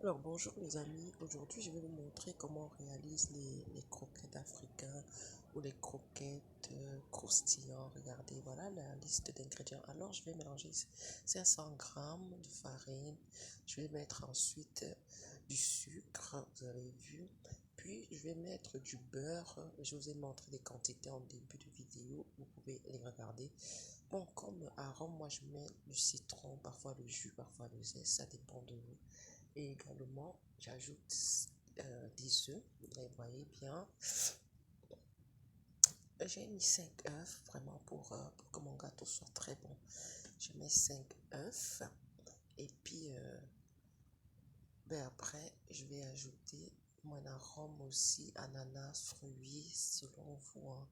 Alors bonjour les amis, aujourd'hui je vais vous montrer comment on réalise les croquettes africaines ou les croquettes croustillantes. Regardez, voilà la liste d'ingrédients. Alors je vais mélanger 500 grammes de farine, je vais mettre ensuite du sucre, vous avez vu, puis je vais mettre du beurre. Je vous ai montré les quantités en début de vidéo, vous pouvez les regarder. Bon, comme arôme, moi je mets du citron, parfois le jus, parfois le zeste, ça dépend de vous. Et également, j'ajoute 10 œufs, vous les voyez bien. J'ai mis 5 œufs, vraiment pour que mon gâteau soit très bon. Je mets 5 œufs. Et puis, après, je vais ajouter mon arôme aussi, ananas, fruits, selon vous, hein.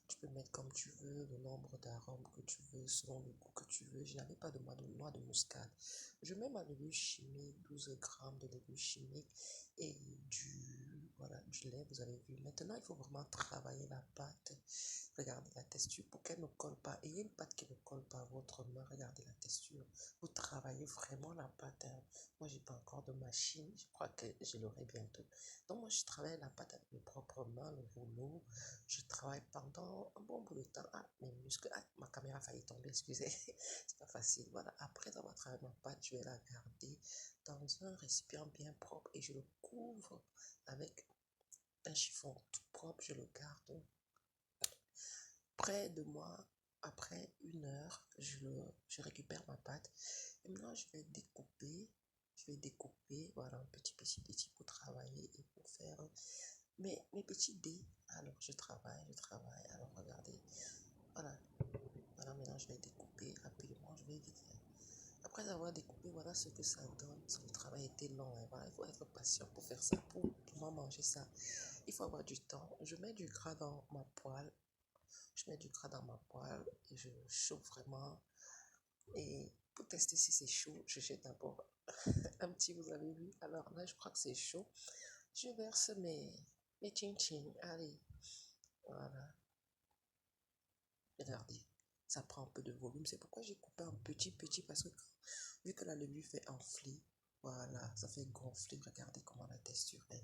Tu peux mettre comme tu veux, le nombre d'arômes que tu veux, selon le goût que tu veux. Je n'avais pas de noix de muscade. Je mets ma levure chimique, 12 grammes de levure chimique et voilà, du lait, vous avez vu. Maintenant, il faut vraiment travailler la pâte. Regardez la texture pour qu'elle ne colle pas. Ayez une pâte qui ne colle pas à votre main. Regardez la texture. Vous travaillez vraiment la pâte, hein. Moi, j'ai pas encore de machine. Je crois que je l'aurai bientôt. Donc, moi, je travaille la pâte avec mes propres mains, le rouleau. Je travaille pendant un bon bout de temps. Ah, mes muscles. Ah, ma caméra a failli tomber, excusez. C'est pas facile. Voilà. Après avoir travaillé ma pâte, je vais la garder dans un récipient bien propre et je le couvre avec un chiffon tout propre. Je le garde près de moi. Après 1 heure, je récupère ma pâte. Et maintenant, je vais découper, voilà, un petit pour travailler et pour faire mes petits dés. Alors, je travaille. Alors, regardez, voilà, voilà, maintenant, je vais découper rapidement, je vais vite. Après avoir découpé, voilà ce que ça donne. Parce que le travail était long, hein. Voilà, il faut être patient pour faire ça, pour pouvoir manger ça. Il faut avoir du temps. Je mets du gras dans ma poêle. Je mets du gras dans ma poêle et je chauffe vraiment. Et pour tester si c'est chaud, je jette d'abord un petit, vous avez vu. Alors là, je crois que c'est chaud. Je verse mes chin-chin. Allez, voilà. Regardez, ça prend un peu de volume. C'est pourquoi j'ai coupé un petit parce que vu que la levure fait enfler, voilà, ça fait gonfler. Regardez comment la texture est.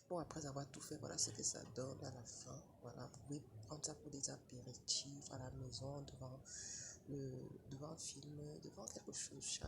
Bon, après avoir tout fait, voilà ce que ça donne à la fin. Voilà, vous pouvez prendre ça pour des apéritifs à la maison, devant un film, devant quelque chose.